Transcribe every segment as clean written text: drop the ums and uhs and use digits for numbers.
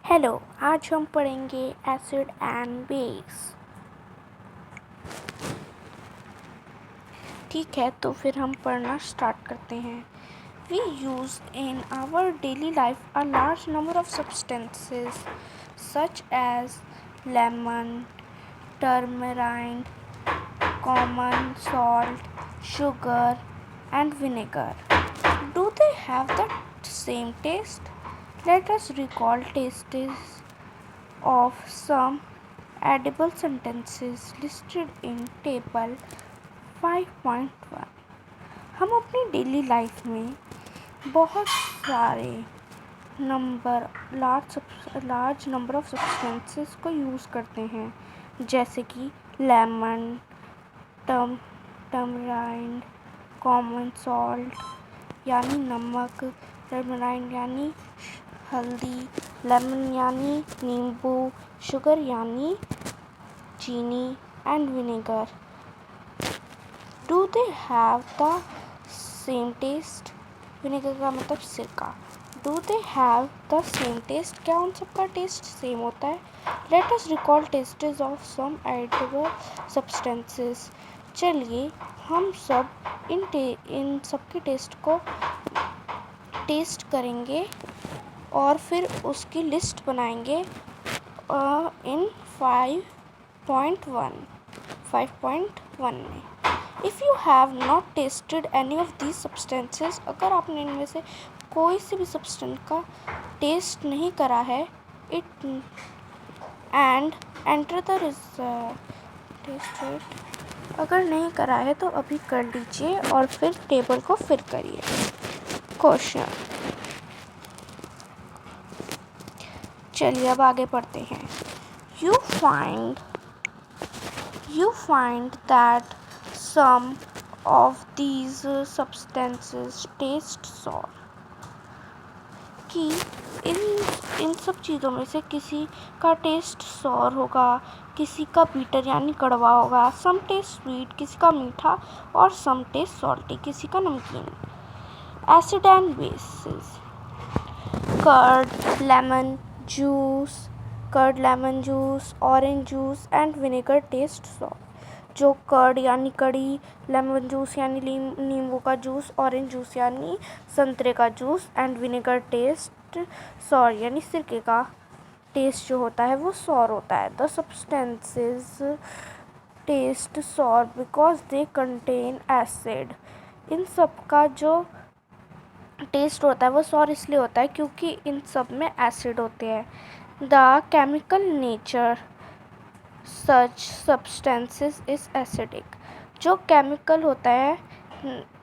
Hello, आज हम पढ़ेंगे एसिड एंड बेस। ठीक है, तो फिर हम पढ़ना स्टार्ट करते हैं। We use in our daily life a large number of substances such as lemon, tamarind, common salt, sugar and vinegar. Do they have the same taste? Let us recall tastes of some edible sentences listed in table 5.1। हम अपनी daily life में बहुत सारे large number of substances को use करते हैं, जैसे कि लेमन, टर्मराइन, कॉमन सॉल्ट यानी नमक, टर्मराइन यानी हल्दी, लेमन यानी नींबू, शुगर यानी चीनी and vinegar. Do they have the same taste? Vinegar का मतलब सिरका। Do they have the same taste? क्या उन सबका टेस्ट सेम होता है? Let us recall tastes of some edible substances. चलिए हम सब इन सबके टेस्ट को टेस्ट करेंगे और फिर उसकी लिस्ट बनाएंगे इन 5.1 में। If you have not tested any of these substances, अगर आपने इनमें से कोई से भी सब्सटेंस का टेस्ट नहीं करा है, it and enter the taste rate. अगर नहीं करा है तो अभी कर लीजिए और फिर टेबल को फिल करिए। क्वेश्चन। चलिए अब आगे पढ़ते हैं। You find that some of these substances taste sour। कि इन सब चीज़ों में से किसी का टेस्ट सॉर होगा, किसी का बीटर यानी कड़वा होगा, सम टेस्ट स्वीट किसी का मीठा, और सम टेस्ट सॉल्टी किसी का नमकीन। Acid and bases. Curd, lemon juice, orange juice and vinegar taste sour. जो कर्ड यानी कड़ी, लेमन जूस यानी नींबू का जूस, ऑरेंज जूस यानी संतरे का juice and vinegar taste sour यानी सिरके का टेस्ट जो होता है वो सॉर होता है। The substances taste sour because they contain acid. इन सब का जो टेस्ट होता है वो सॉर इसलिए होता है क्योंकि इन सब में एसिड होते हैं। The chemical nature such substances is acidic. जो केमिकल होता है,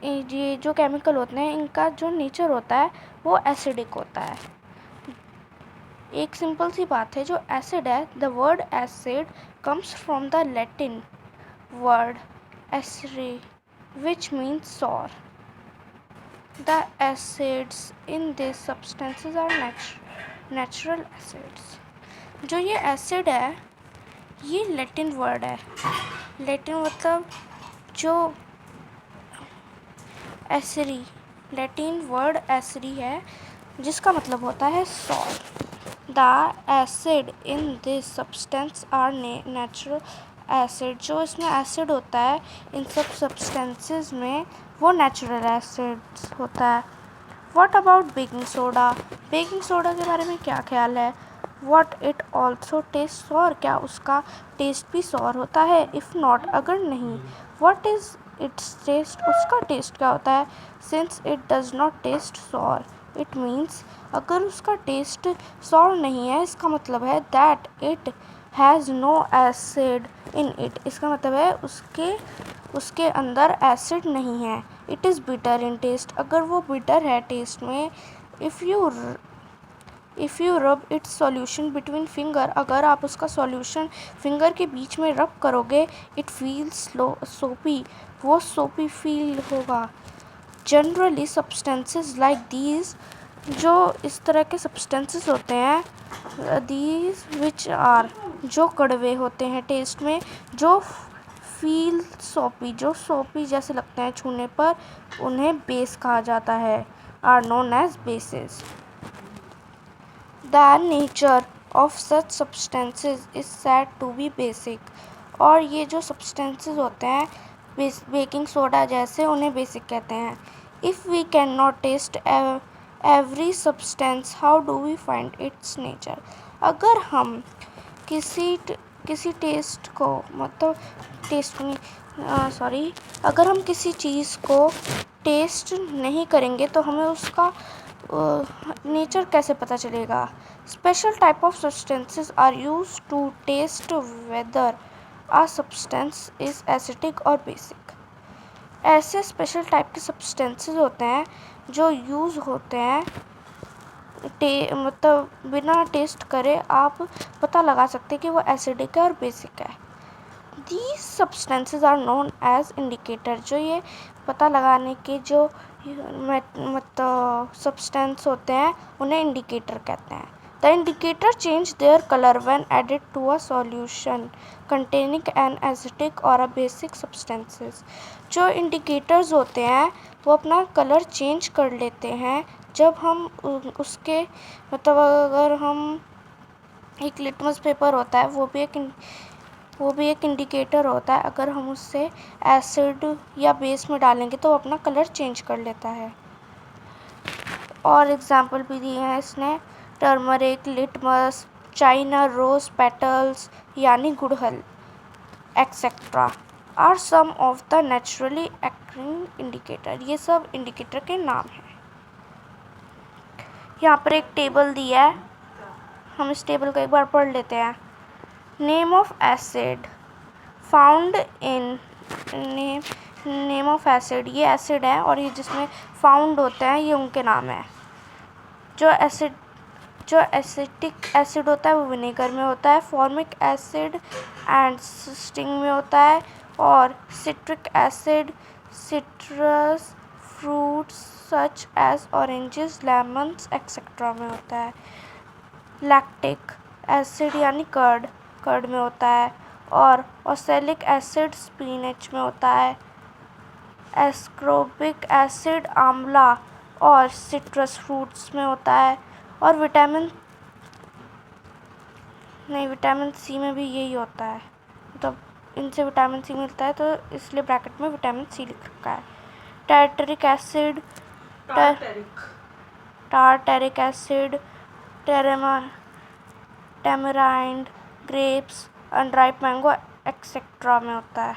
ये जो केमिकल होते हैं इनका जो नेचर होता है वो एसिडिक होता है। एक सिंपल सी बात है, जो एसिड है, the word acid comes from the Latin word acere which means sour. The acids in these substances are natural acids। जो ये एसिड है ये लैटिन वर्ड है। लैटिन मतलब जो एसिडी, लैटिन वर्ड एसिडी है जिसका मतलब होता है sour. The acid in this substance are natural acid. जो इसमें एसिड होता है इन सब सब्सटेंसेस में वो नेचुरल एसिड होता है। What about baking soda? Baking soda के बारे में क्या ख्याल है? What it also taste sour? क्या उसका टेस्ट भी सॉर होता है? इफ़ नॉट, अगर नहीं, व्हाट इज़ इट्स टेस्ट? उसका टेस्ट क्या होता है? Since it does not taste sour it means, अगर उसका टेस्ट सॉर नहीं है इसका मतलब है that it has no acid in it. इसका मतलब है उसके अंदर एसिड नहीं है। It is bitter in taste. अगर वो बिटर है टेस्ट में। If you rub its solution between finger, अगर आप उसका सॉल्यूशन फिंगर के बीच में रब करोगे, इट फील्स सोपी, वो सोपी फील होगा। जनरली सब्सटेंसेस लाइक दीज, जो इस तरह के सब्सटेंसेस होते हैं, दीज विच आर, जो कड़वे होते हैं टेस्ट में, जो फील सोपी, जो सोपी जैसे लगते हैं छूने पर, उन्हें बेस कहा जाता है, are known as bases. The nature of such substances is said to be basic. और ये जो सब्सटेंसेस होते हैं बेकिंग सोडा जैसे, उन्हें बेसिक कहते हैं। If we can not taste every substance how do we find its nature. अगर हम किसी टेस्ट को मतलब टेस्ट नहीं सॉरी अगर हम किसी चीज़ को टेस्ट नहीं करेंगे तो हमें उसका नेचर कैसे पता चलेगा। Special type of substances are use to test whether a substance is acidic or basic. ऐसे स्पेशल टाइप के सब्सटेंसेस होते हैं जो यूज़ होते हैं मतलब बिना टेस्ट करे आप पता लगा सकते हैं कि वो एसिडिक है और बेसिक है। These substances are known as indicator. जो ये पता लगाने के जो मतलब सब्सटेंस होते हैं उन्हें इंडिकेटर कहते हैं। The indicator change their colour when added to a solution containing an acidic or a basic substances. जो इंडिकेटर्स होते हैं वो अपना कलर चेंज कर लेते हैं जब हम उसके मतलब अगर हम एक लिटमस पेपर होता है वो भी एक इंडिकेटर होता है। अगर हम उससे एसिड या बेस में डालेंगे तो वो अपना कलर चेंज कर लेता है। और एग्जाम्पल भी दिए हैं इसने, turmeric, litmus, china rose petals यानी गुड़हल etcetera are some of the naturally acting indicator. ये सब इंडिकेटर के नाम हैं। यहाँ पर एक टेबल दिया है, हम इस टेबल को एक बार पढ़ लेते हैं। Name of acid found in name of acid, ये एसिड है और ये जिसमें फाउंड होते हैं ये उनके नाम है। जो एसिटिक एसिड होता है वो विनेगर में होता है, फॉर्मिक एसिड एंड स्टिंग में होता है, और citric acid citrus fruits such as oranges, lemons etcetera में होता है। लैक्टिक एसिड यानी कर्ड में होता है, और ओसैलिक एसिड स्पिनच में होता है। एस्कोर्बिक एसिड आंवला और सिट्रस फ्रूट्स में होता है, और विटामिन सी में भी यही होता है, मतलब इनसे विटामिन सी मिलता है तो इसलिए ब्रैकेट में विटामिन सी लिख रखा है। Tartaric acid tartaric acid tamarind grapes unripe mango etcetera में होता है।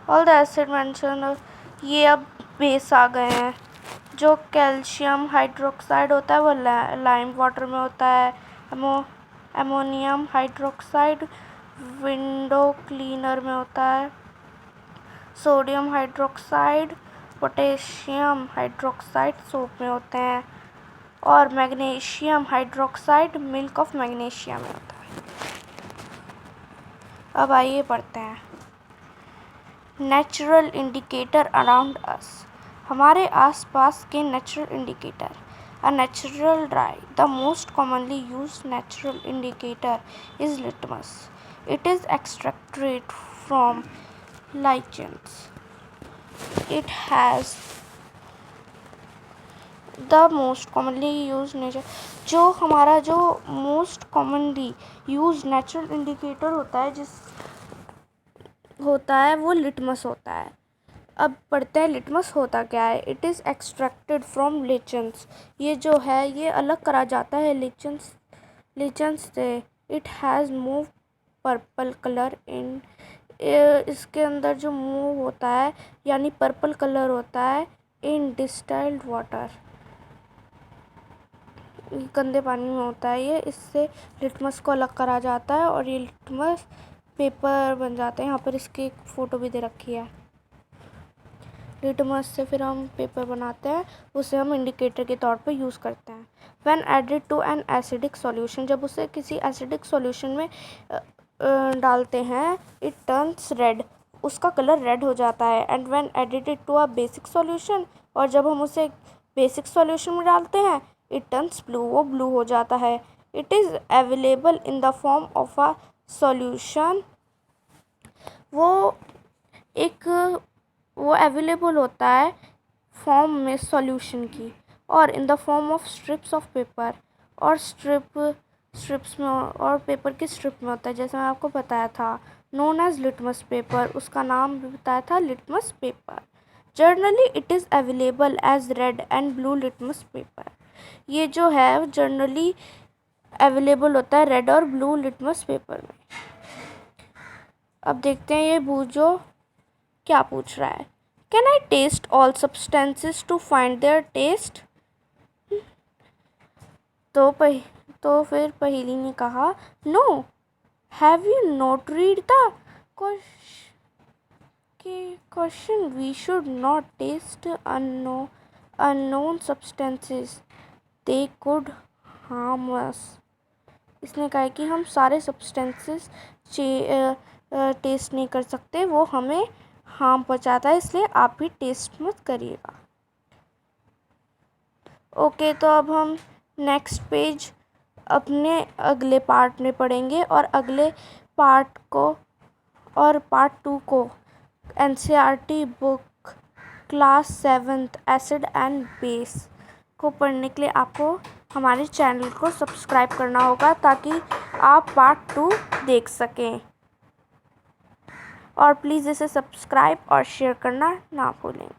ऑल द एसिड मेंशन, ये अब बेस आ गए हैं। जो कैल्शियम हाइड्रोक्साइड होता है वो लाइम वाटर में होता है। एमोनियम हाइड्रोक्साइड विंडो क्लीनर में होता है। Sodium hydroxide potassium hydroxide soap में होते हैं, और magnesium hydroxide milk of magnesium में होता है। अब आइए पढ़ते हैं। नेचुरल इंडिकेटर अराउंड अस, हमारे आसपास के natural indicator. A natural die, the most commonly used natural indicator is litmus. It is extracted from lichens. It has the most commonly used nature, जो हमारा जो most commonly use natural indicator होता है वो litmus होता है। अब पढ़ते हैं लिटमस होता क्या है। इट इज़ एक्सट्रैक्टेड फ्रॉम लिचन्स, ये जो है ये अलग करा जाता है लिचन्स से। It has move purple colour इन, इसके अंदर जो मूव होता है यानी पर्पल कलर होता है इन डिस्टिल्ड वाटर, गंदे पानी में होता है ये। इससे लिटमस को अलग करा जाता है और ये लिटमस पेपर बन जाते हैं। यहाँ पर इसकी एक फ़ोटो भी दे रखी है। लिटमस से फिर हम पेपर बनाते हैं, उसे हम इंडिकेटर के तौर पे यूज़ करते हैं। When added to an acidic solution, जब उसे किसी एसिडिक सॉल्यूशन में डालते हैं, इट टर्न्स रेड, उसका कलर रेड हो जाता है। And when added to a basic solution, और जब हम उसे बेसिक सॉल्यूशन में डालते हैं, इट टर्न्स ब्लू, वो ब्लू हो जाता है। It is available in the form of a solution, वो अवेलेबल होता है फॉर्म में सॉल्यूशन की, और इन the form of strips of paper, और स्ट्रिप्स में और पेपर की स्ट्रिप में होता है, जैसे मैं आपको बताया था, नोन एज लिटमस पेपर, उसका नाम भी बताया था litmus paper. Generally it is available as red and blue litmus paper. ये जो है जनरली अवेलेबल होता है रेड और ब्लू लिटमस पेपर में। अब देखते हैं ये बूझो क्या पूछ रहा है। Can I taste all substances to find their taste? तो फिर पहेली ने कहा, no, have you not read the question? We should not taste unknown substances, they could harm us. इसने कहा कि हम सारे सब्सटेंसेस टेस्ट नहीं कर सकते, वो हमें हार्म पहुंचाता है, इसलिए आप भी टेस्ट मत करिएगा। ओके, तो अब हम नेक्स्ट पेज अपने अगले पार्ट में पढ़ेंगे और अगले पार्ट को और पार्ट 2 को NCERT book class 7th acid and base को पढ़ने के लिए आपको हमारे चैनल को सब्सक्राइब करना होगा, ताकि आप पार्ट 2 देख सकें। और प्लीज़ इसे सब्सक्राइब और शेयर करना ना भूलें।